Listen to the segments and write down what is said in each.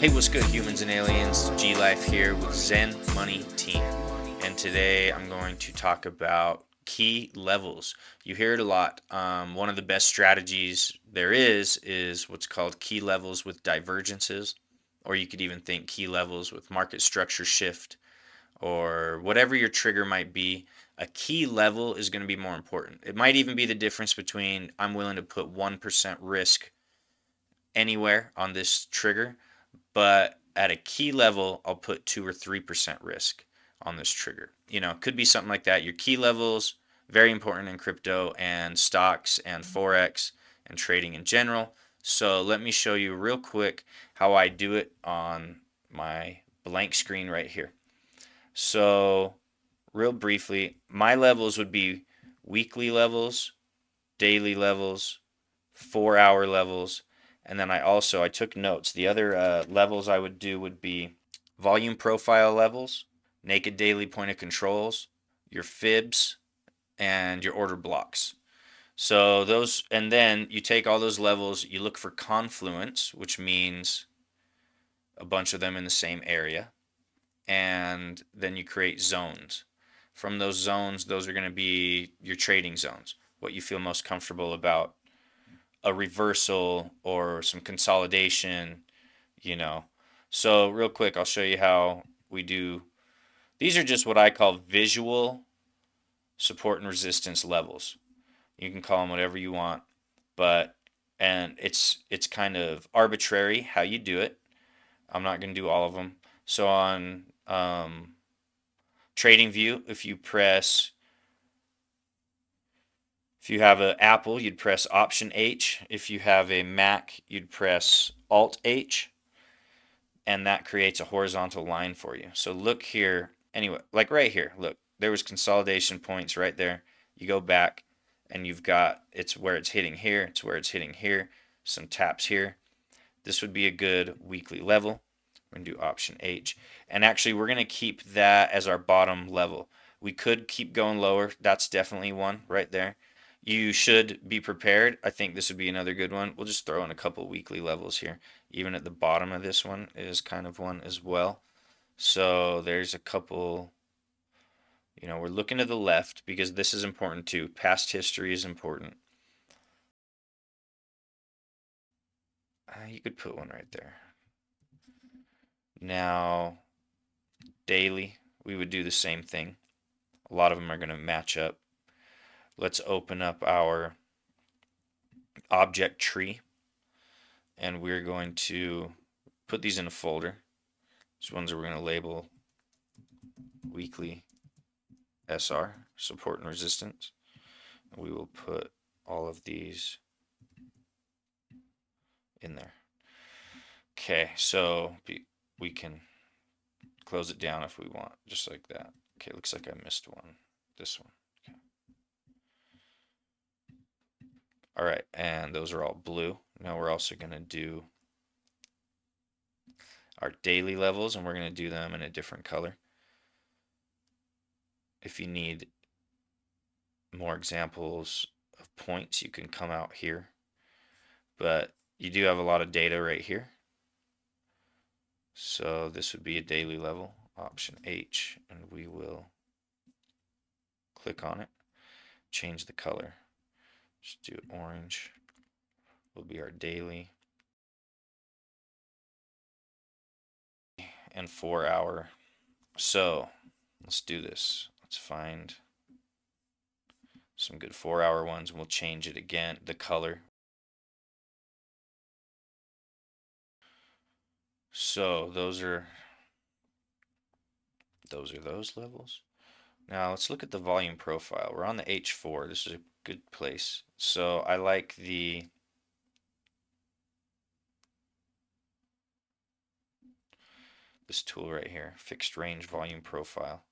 Hey, what's good, humans and aliens? gLife here with Zen Money TEAM. And today I'm going to talk about key levels. You hear it a lot. One of the best strategies there is what's called key levels with divergences, or you could even think key levels with market structure shift, or whatever your trigger might be. A key level is going to be more important. It might even be the difference between I'm willing to put 1% risk anywhere on this trigger, but at a key level, I'll put 2 or 3% risk on this trigger. It could be something like that. Your key levels, very important in crypto and stocks and Forex and trading in general. So let me show you real quick how I do it on my blank screen right here. So real briefly, my levels would be weekly levels, daily levels, 4-hour levels, and then I took notes. The other levels I would do would be volume profile levels, naked daily point of controls, your fibs, and your order blocks. So those, and then you take all those levels, you look for confluence, which means a bunch of them in the same area, and then you create zones. From those zones, those are going to be your trading zones, what you feel most comfortable about, a reversal or some consolidation, you know. So real quick, I'll show you how we do. These are just what I call visual support and resistance levels. You can call them whatever you want, but and it's kind of arbitrary how you do it. I'm not going to do all of them. So on TradingView, if you have an Apple, you'd press Option H. If you have a Mac, you'd press Alt H, and that creates a horizontal line for you. So look here, anyway, like right here, look, there was consolidation points right there. You go back, and you've got, it's where it's hitting here, it's where it's hitting here, some taps here. This would be a good weekly level. We're going to do Option H. And actually, we're going to keep that as our bottom level. We could keep going lower. That's definitely one right there. You should be prepared. I think this would be another good one. We'll just throw in a couple weekly levels here. Even at the bottom of this one is kind of one as well. So there's a couple, we're looking to the left because this is important too. Past history is important. You could put one right there. Now, daily, we would do the same thing. A lot of them are going to match up. Let's open up our object tree, and we're going to put these in a folder. These ones we're going to label weekly SR, support and resistance. We will put all of these in there. Okay, so we can close it down if we want, just like that. Okay, looks like I missed one. This one. Okay. All right, and those are all blue. Now we're also going to do our daily levels, and we're going to do them in a different color. If you need more examples of points, you can come out here. But you do have a lot of data right here. So this would be a daily level, Option H, and we will click on it, change the color. Just do orange. Will be our daily. And 4-hour. So let's do this. Let's find some good 4-hour ones, and we'll change it again, the color. So those are those levels. Now let's look at the volume profile. We're on the H4. This is a good place. So I like this tool right here, fixed range volume profile.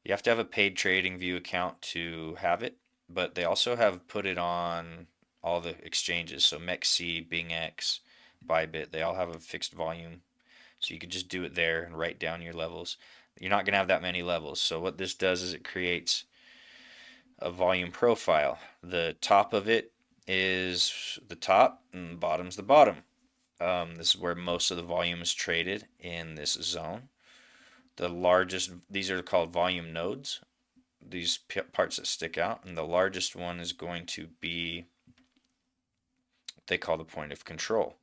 You have to have a paid TradingView account to have it, but they also have put it on all the exchanges. So MEXC, BingX, Bybit, they all have a fixed volume. So you could just do it there and write down your levels. You're not going to have that many levels. So what this does is it creates a volume profile. The top of it is the top and the bottom's the bottom. This is where most of the volume is traded in this zone. The largest, these are called volume nodes, these parts that stick out, and the largest one is going to be what they call the point of control.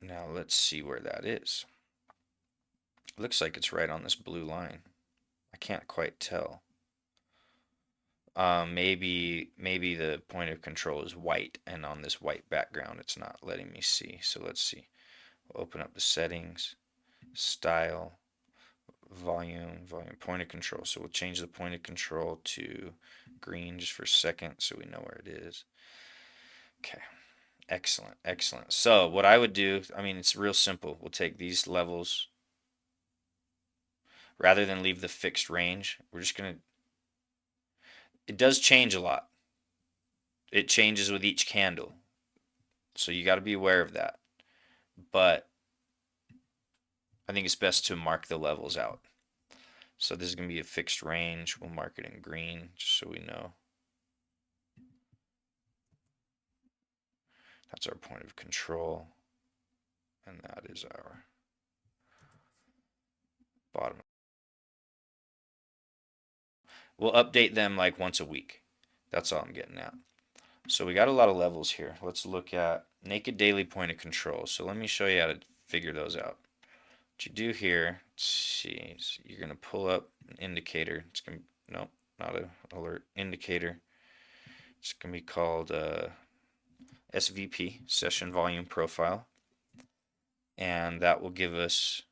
Now let's see where that is. It looks like it's right on this blue line. I can't quite tell. Maybe the point of control is white, and on this white background it's not letting me see. So let's see. We'll open up the settings, style, volume, point of control. So we'll change the point of control to green just for a second so we know where it is. Okay, excellent, excellent. So what I would do, I mean, it's real simple. We'll take these levels, rather than leave the fixed range, we're just going to, it does change a lot. It changes with each candle. So you got to be aware of that. But I think it's best to mark the levels out. So this is going to be a fixed range. We'll mark it in green just so we know. That's our point of control. And that is our bottom. We'll update them like once a week. That's all I'm getting at. So we got a lot of levels here. Let's look at naked daily point of control. So let me show you how to figure those out. What you do here, let's see, so you're going to pull up an indicator. It's going to, no, not an alert, indicator. It's going to be called SVP, Session Volume Profile. And that will give us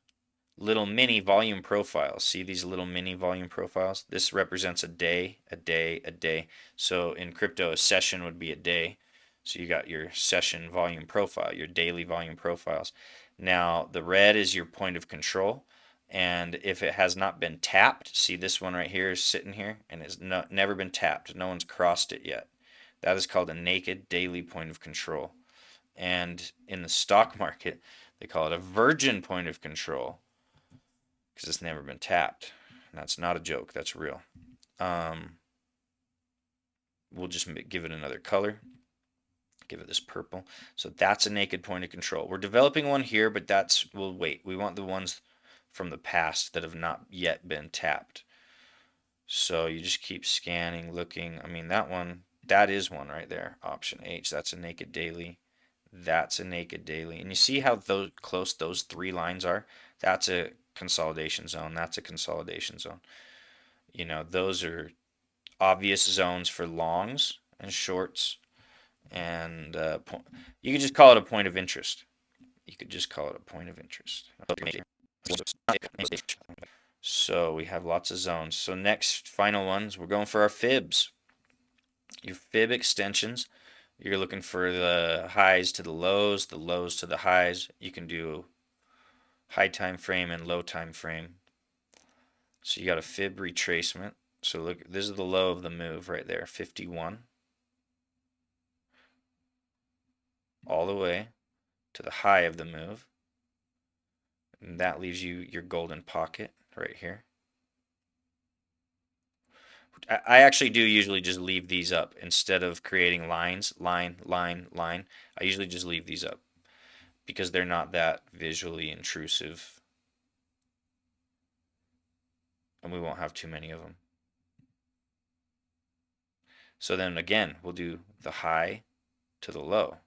little mini volume profiles. See these little mini volume profiles? This represents a day, a day, a day. So in crypto, a session would be a day. So you got your session volume profile, your daily volume profiles. Now the red is your point of control, and if it has not been tapped, see this one right here is sitting here and it's never been tapped. No one's crossed it yet. That is called a naked daily point of control. And in the stock market, they call it a virgin point of control, because it's never been tapped. And that's not a joke, that's real. We'll just give it another color. Give it this purple. So that's a naked point of control. We're developing one here, but we'll wait. We want the ones from the past that have not yet been tapped. So you just keep scanning, looking. I mean, that is one right there. Option H, that's a naked daily. That's a naked daily. And you see how close those three lines are? That's a consolidation zone. That's a consolidation zone. You know, those are obvious zones for longs and shorts. And you could just call it a point of interest. You could just call it a point of interest. So we have lots of zones. So next, final ones, we're going for our fibs. Your fib extensions. You're looking for the highs to the lows to the highs. You can do high time frame and low time frame. So you got a fib retracement. So look, this is the low of the move right there, 51. All the way to the high of the move. And that leaves you your golden pocket right here. I actually do usually just leave these up instead of creating lines, line, line, line. I usually just leave these up because they're not that visually intrusive, and we won't have too many of them. So then again, we'll do the high to the low.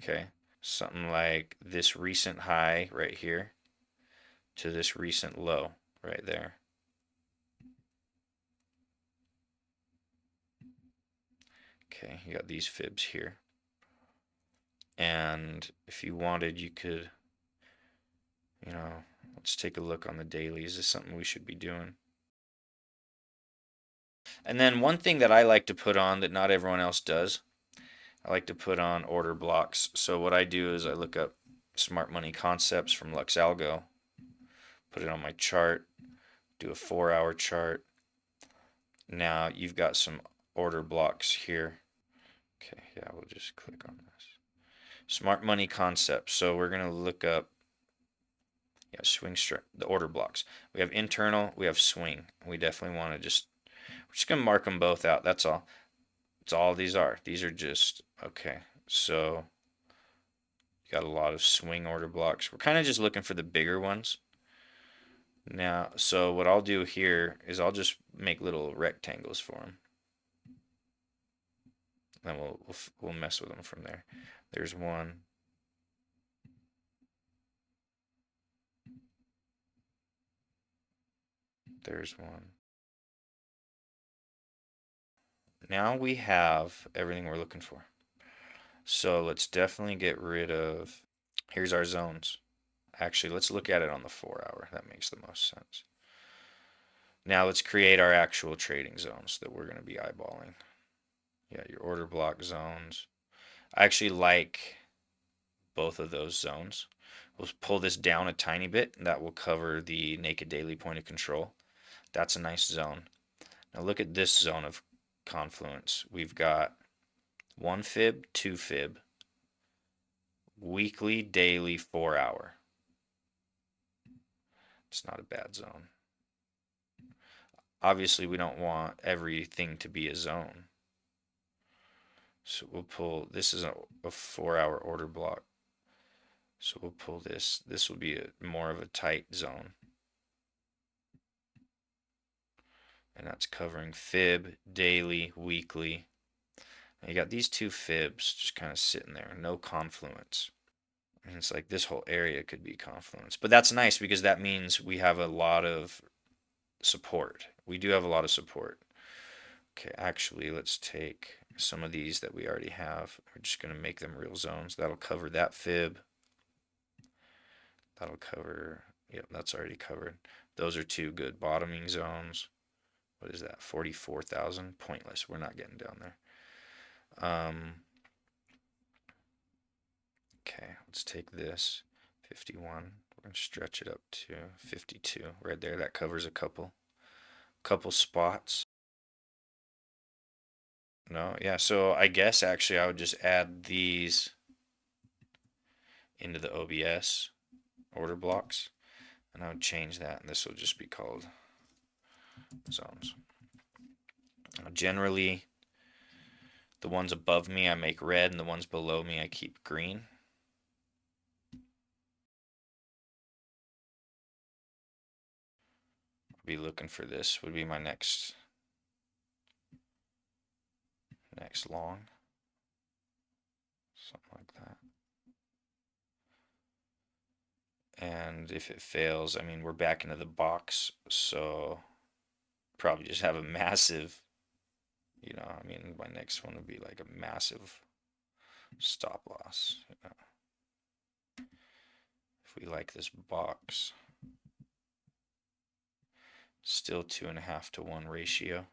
Okay, something like this recent high right here to this recent low right there. Okay, you got these fibs here. And if you wanted, you could, you know, let's take a look on the daily. Is this something we should be doing? And then one thing that I like to put on that not everyone else does, I like to put on order blocks. So what I do is I look up smart money concepts from Lux Algo, put it on my chart, do a 4-hour chart. Now you've got some order blocks here. Okay, yeah, we'll just click on this. Smart money concepts. So we're going to look up swing the order blocks. We have internal, we have swing. We definitely want to we're just going to mark them both out. That's all. That's all these are. These are just, okay. So you got a lot of swing order blocks. We're kind of just looking for the bigger ones. Now, so what I'll do here is I'll just make little rectangles for them. Then we'll mess with them from there. There's one. There's one. Now we have everything we're looking for. So let's definitely get rid of, here's our zones. Actually, let's look at it on the 4-hour. That makes the most sense. Now let's create our actual trading zones that we're going to be eyeballing. Yeah, your order block zones. I actually like both of those zones. We'll pull this down a tiny bit, and that will cover the naked daily point of control. That's a nice zone. Now look at this zone of confluence. We've got 1 fib, 2 fib, weekly, daily, 4-hour. It's not a bad zone. Obviously, we don't want everything to be a zone. So we'll pull, this is a 4-hour order block. So we'll pull this. This will be more of a tight zone. And that's covering fib, daily, weekly. And you got these 2 fibs just kind of sitting there, no confluence. And it's like this whole area could be confluence. But that's nice because that means we have a lot of support. We do have a lot of support. Okay, actually, let's take some of these that we already have. We're just going to make them real zones. That'll cover that fib. That'll cover, yep, that's already covered. Those are 2 good bottoming zones. What is that? 44,000? Pointless. We're not getting down there. Okay, let's take this 51. We're going to stretch it up to 52 right there. That covers a couple spots. No, yeah, so I guess actually I would just add these into the OBS order blocks, and I would change that, and this will just be called zones. Generally, the ones above me I make red, and the ones below me I keep green. I'll be looking for this, would be my next long, something like that. And if it fails, I mean, we're back into the box, so probably just have a massive, you know, I mean, my next one would be like a massive stop loss, you know. If we like this box, still 2.5 to 1 ratio.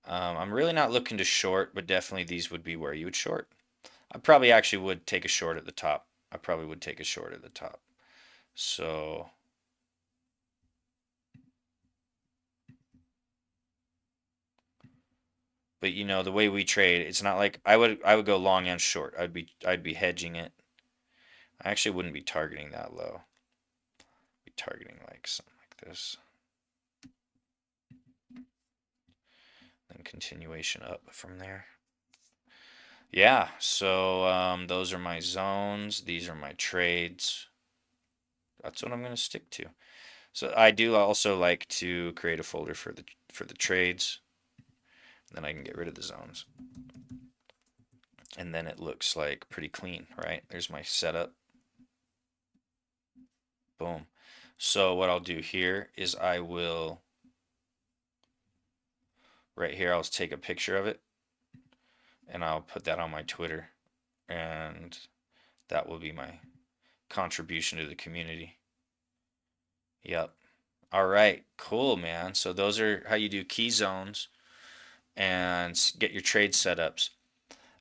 I'm really not looking to short, but definitely these would be where you would short. I probably actually would take a short at the top. I probably would take a short at the top. So but you know, the way we trade, it's not like I would go long and short. I'd be hedging it. I actually wouldn't be targeting that low. I'd be targeting like something like this. Then continuation up from there. Yeah, so those are my zones. These are my trades. That's what I'm going to stick to. So I do also like to create a folder for the trades. Then I can get rid of the zones. And then it looks like pretty clean, right? There's my setup. Boom. So what I'll do here is I will, right here, I'll take a picture of it and I'll put that on my Twitter, and that will be my contribution to the community. Yep. All right, cool, man. So those are how you do key zones and get your trade setups.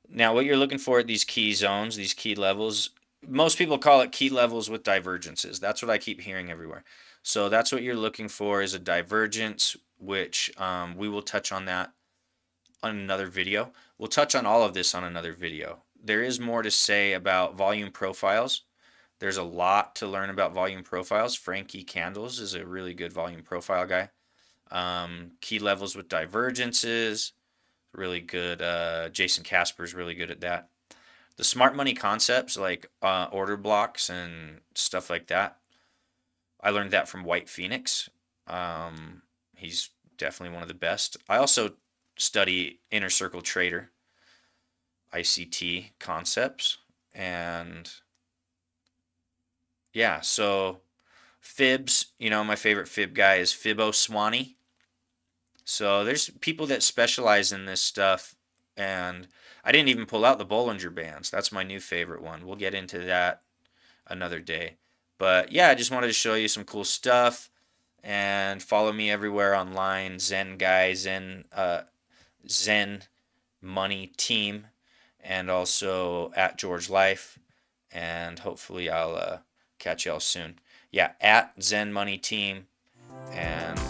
Now, what you're looking for at these key zones, these key levels, most people call it key levels with divergences. That's what I keep hearing everywhere. So that's what you're looking for, is a divergence, which we will touch on that on another video. We'll touch on all of this on another video. There is more to say about volume profiles. There's a lot to learn about volume profiles. Frankie Candles is a really good volume profile guy. Key levels with divergences, really good. Jayson Casper is really good at that. The smart money concepts like order blocks and stuff like that, I learned that from White Phoenix. He's definitely one of the best. I also study Inner Circle Trader, ICT concepts, and yeah, so fibs, my favorite fib guy is Fiboswanny. So there's people that specialize in this stuff, and I didn't even pull out the Bollinger Bands. That's my new favorite one. We'll get into that another day. But yeah, I just wanted to show you some cool stuff, and follow me everywhere online. Zen guy, Zen Money Team, and also at gLife. And hopefully I'll catch y'all soon. Yeah, at Zen Money Team, and